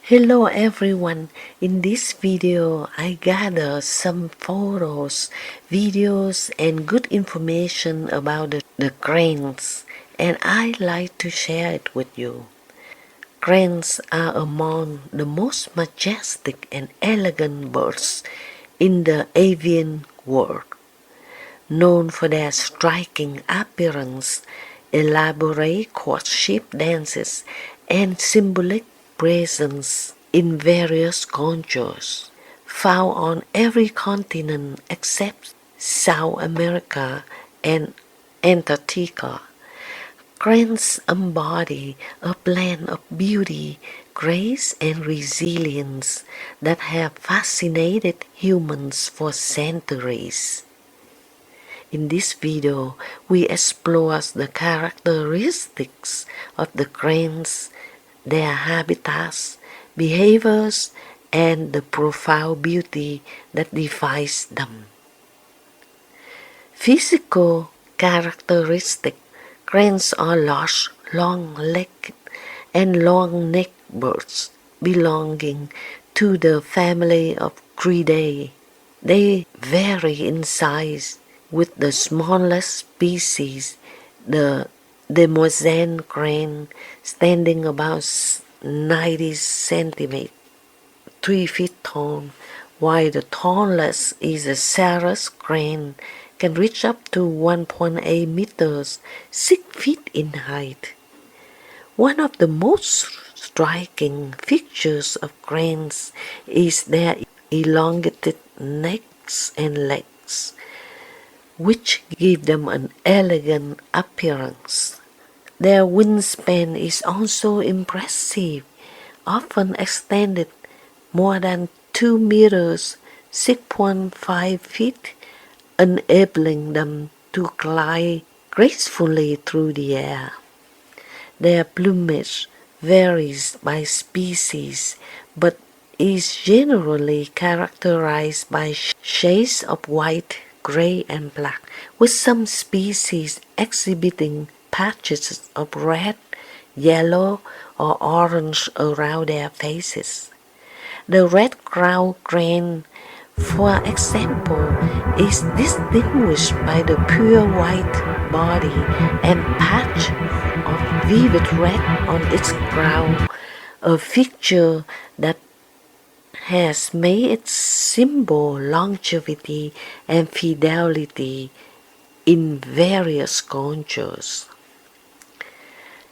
Hello everyone, in this video I gather some photos, videos and good information about the cranes and I like to share it with you. Cranes are among the most majestic and elegant birds in the avian world, known for their striking appearance, elaborate courtship dances, and symbolic presence in various cultures. Found on every continent except South America and Antarctica. Cranes embody a blend of beauty, grace, and resilience that have fascinated humans for centuries. In this video, we explore the characteristics of the cranes, their habitats, behaviors, and the profound beauty that defines them. Physical characteristics. Cranes are large, long-legged, and long-necked birds belonging to the family of Criidae. They vary in size, with the smallest species, the Demoiselle crane, standing about 90 centimeters, 3 feet tall, while the tallest is a Sarus crane, can reach up to 1.8 meters, 6 feet in height. One of the most striking features of cranes is their elongated necks and legs, which give them an elegant appearance. Their wingspan is also impressive, often extended more than 2 meters, 6.5 feet, enabling them to glide gracefully through the air. Their plumage varies by species, but is generally characterized by shades of white, gray, and black, with some species exhibiting patches of red, yellow, or orange around their faces. The red-crowned crane, for example, is distinguished by the pure white body and patch of vivid red on its crown, a feature that has made its symbol longevity and fidelity in various cultures.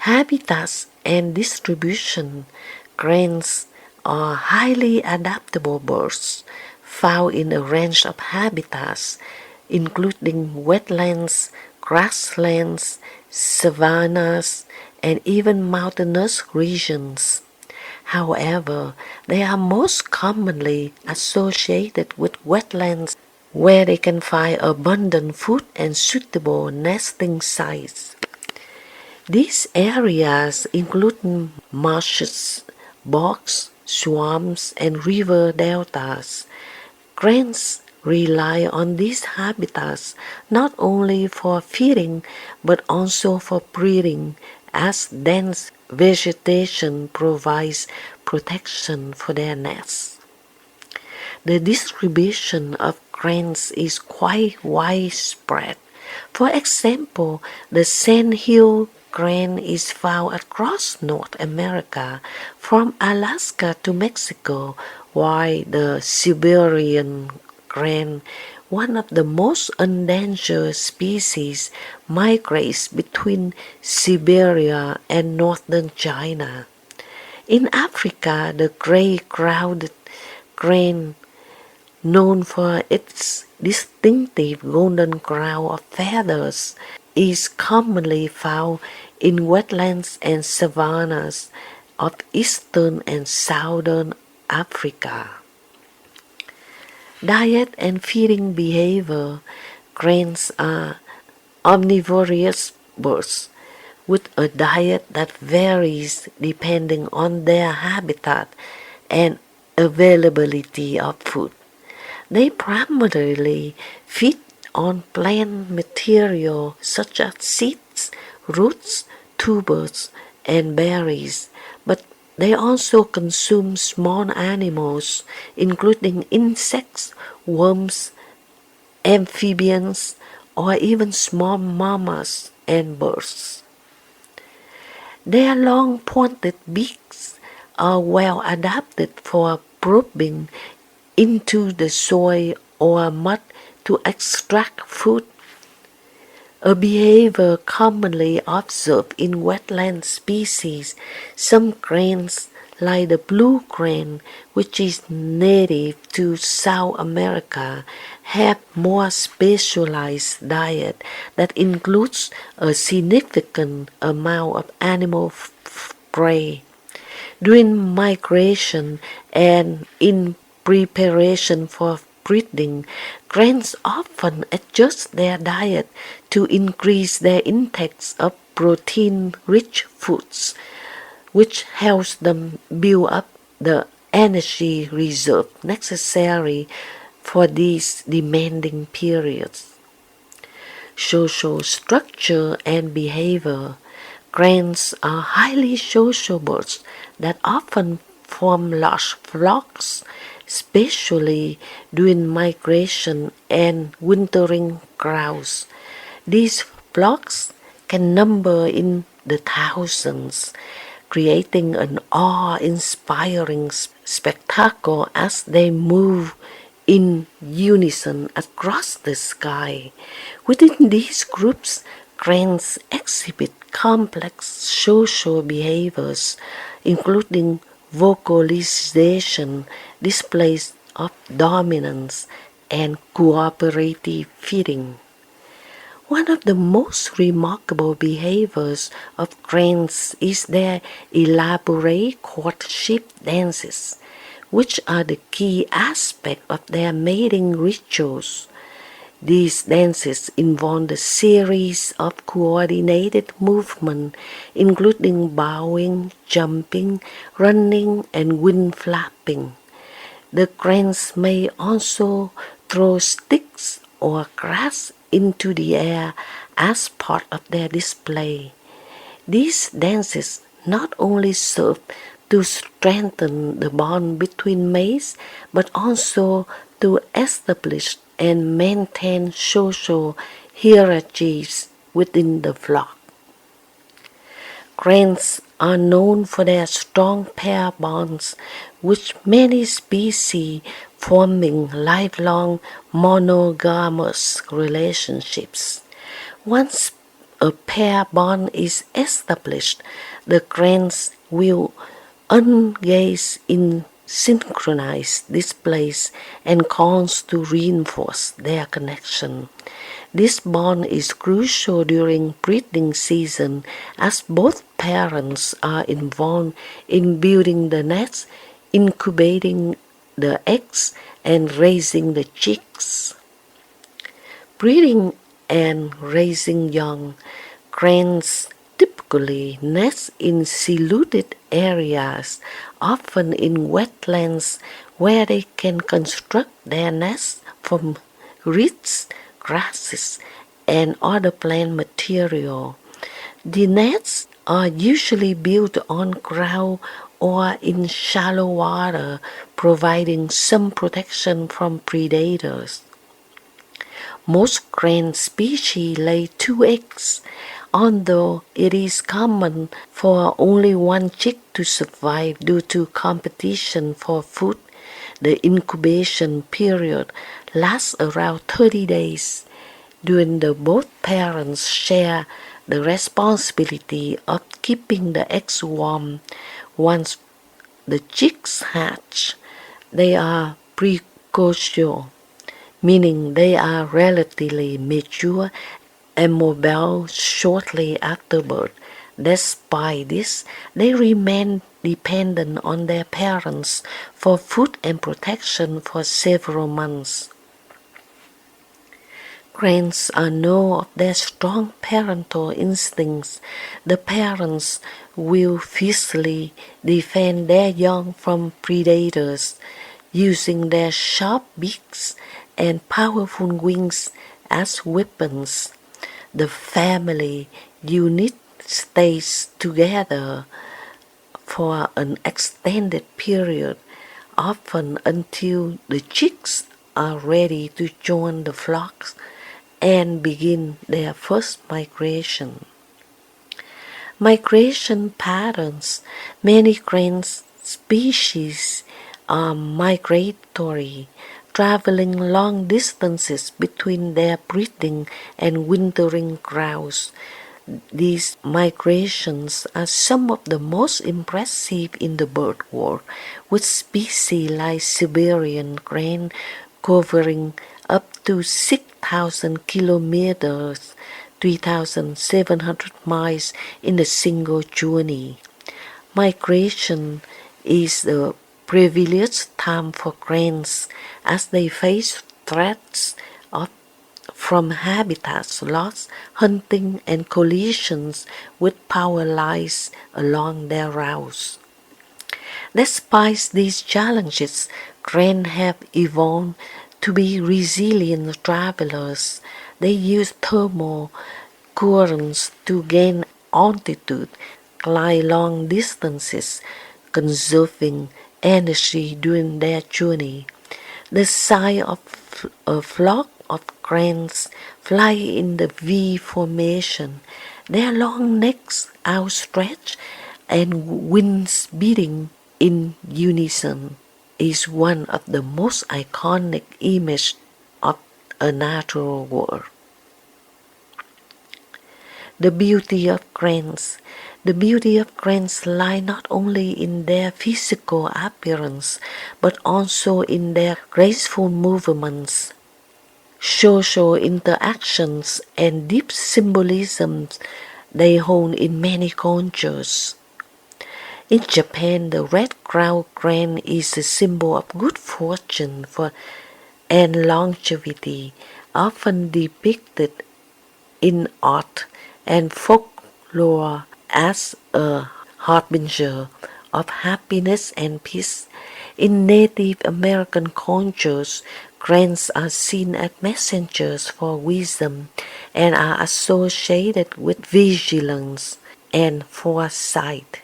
Habitats and distribution. Cranes are highly adaptable birds found in a range of habitats, including wetlands, grasslands, savannas, and even mountainous regions. However, they are most commonly associated with wetlands where they can find abundant food and suitable nesting sites. These areas include marshes, bogs, swamps, and river deltas. Cranes rely on these habitats not only for feeding but also for breeding, as dense vegetation provides protection for their nests. The distribution of cranes is quite widespread. For example, the sandhill crane is found across North America, from Alaska to Mexico, while the Siberian crane, one of the most endangered species, migrates between Siberia and northern China. In Africa, the gray-crowned crane, known for its distinctive golden crown of feathers, is commonly found in wetlands and savannas of eastern and southern Africa. Diet and feeding behavior. Cranes are omnivorous birds with a diet that varies depending on their habitat and availability of food. They primarily feed on plant material such as seeds, roots, tubers, and berries, but They also consume small animals, including insects, worms, amphibians, or even small mammals and birds. Their long pointed beaks are well adapted for probing into the soil or mud to extract food, a behavior commonly observed in wetland species. Some cranes, like the blue crane, which is native to South America, have more specialized diet that includes a significant amount of animal prey. During migration and in preparation for breeding, cranes often adjust their diet to increase their intakes of protein-rich foods, which helps them build up the energy reserve necessary for these demanding periods. Social structure and behavior. Cranes are highly social birds that often form large flocks, especially during migration and wintering grounds. These flocks can number in the thousands, creating an awe-inspiring spectacle as they move in unison across the sky. Within these groups, cranes exhibit complex social behaviors, including vocalization, displays of dominance, and cooperative feeding. One of the most remarkable behaviors of cranes is their elaborate courtship dances, which are the key aspect of their mating rituals. These dances involve a series of coordinated movements, including bowing, jumping, running, and wing flapping. The cranes may also throw sticks or grass into the air as part of their display. These dances not only serve to strengthen the bond between mates, but also to establish and maintain social hierarchies within the flock. Cranes are known for their strong pair bonds, with many species forming lifelong monogamous relationships. Once a pair bond is established, the cranes will engage in synchronized displays and calls to reinforce their connection. This bond is crucial during breeding season as both parents are involved in building the nest, incubating the eggs, and raising the chicks. Breeding and raising young, cranes typically nest in secluded areas, often in wetlands, where they can construct their nests from reeds, grasses, and other plant material. The nests are usually built on ground or in shallow water, providing some protection from predators. Most crane species lay 2 eggs, although it is common for only one chick to survive due to competition for food. The incubation period lasts around 30 days, during the both parents share the responsibility of keeping the eggs warm. Once the chicks hatch, they are precocious, meaning they are relatively mature and mobile shortly after birth. Despite this, they remain dependent on their parents for food and protection for several months. Cranes are known of their strong parental instincts. The parents will fiercely defend their young from predators, using their sharp beaks and powerful wings as weapons. The family unit stays together for an extended period, often until the chicks are ready to join the flocks and begin their first migration. Migration patterns. Many crane species are migratory, traveling long distances between their breeding and wintering grounds. These migrations are some of the most impressive in the bird world, with species like Siberian crane covering up to 6,000 kilometers, 3,700 miles in a single journey. Migration is the privileged time for cranes as they face threats from habitat loss, hunting, and collisions with power lines along their routes. Despite these challenges, cranes have evolved to be resilient travelers. They use thermal currents to gain altitude, climb long distances, conserving energy during their journey. The sight of a flock of cranes fly in the V formation, their long necks outstretched and wings beating in unison, is one of the most iconic images of a natural world. The beauty of cranes. The beauty of cranes lies not only in their physical appearance, but also in their graceful movements, social interactions, and deep symbolisms they hold in many cultures. In Japan, the red-crowned crane is a symbol of good fortune and longevity, often depicted in art and folklore as a harbinger of happiness and peace. In Native American cultures, cranes are seen as messengers for wisdom and are associated with vigilance and foresight.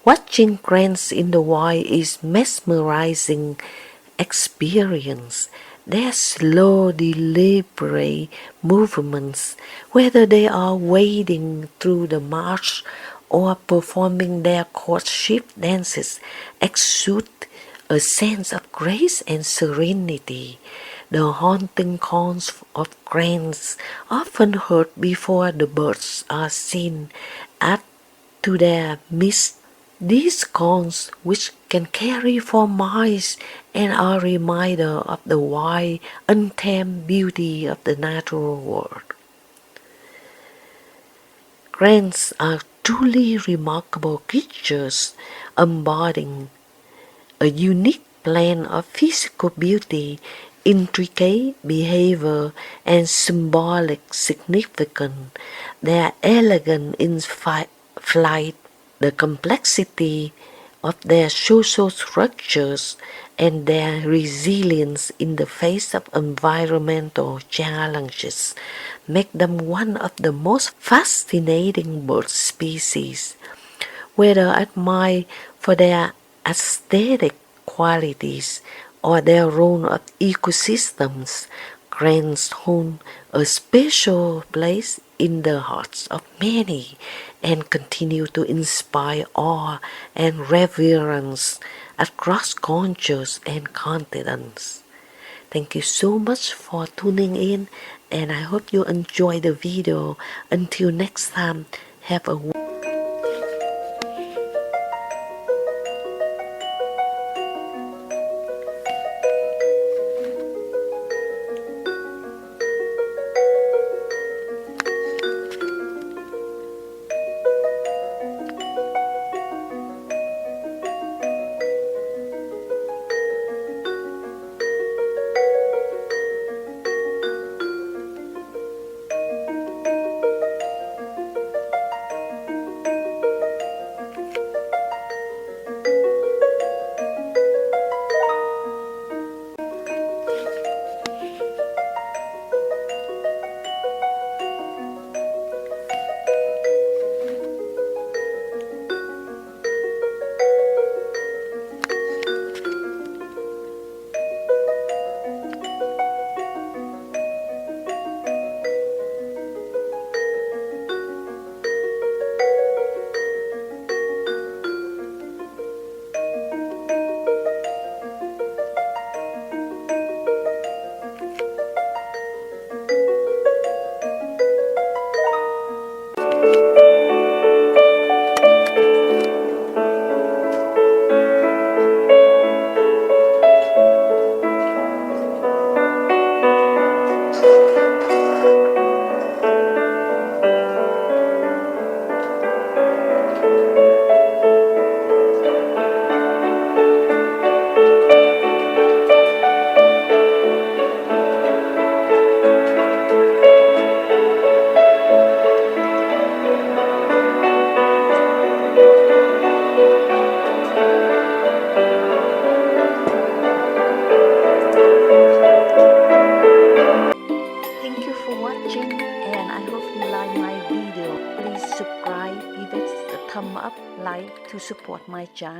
Watching cranes in the wild is mesmerizing experience. Their slow, deliberate movements, whether they are wading through the marsh or performing their courtship dances, exude a sense of grace and serenity. The haunting calls of cranes, often heard before the birds are seen, add to their mystery. These calls, which can carry for miles and are a reminder of the wide, untamed beauty of the natural world. Cranes are truly remarkable creatures, embodying a unique blend of physical beauty, intricate behavior, and symbolic significance. They are elegant in flight, the complexity of their social structures, and their resilience in the face of environmental challenges make them one of the most fascinating bird species. Whether admired for their aesthetic qualities or their role of ecosystems, cranes hold a special place in the hearts of many and continue to inspire awe and reverence across cultures and continents. Thank you so much for tuning in, and I hope you enjoy the video. Until next time, have a watching, and I hope you like my video. Please subscribe, give it a thumb up, like to support my channel.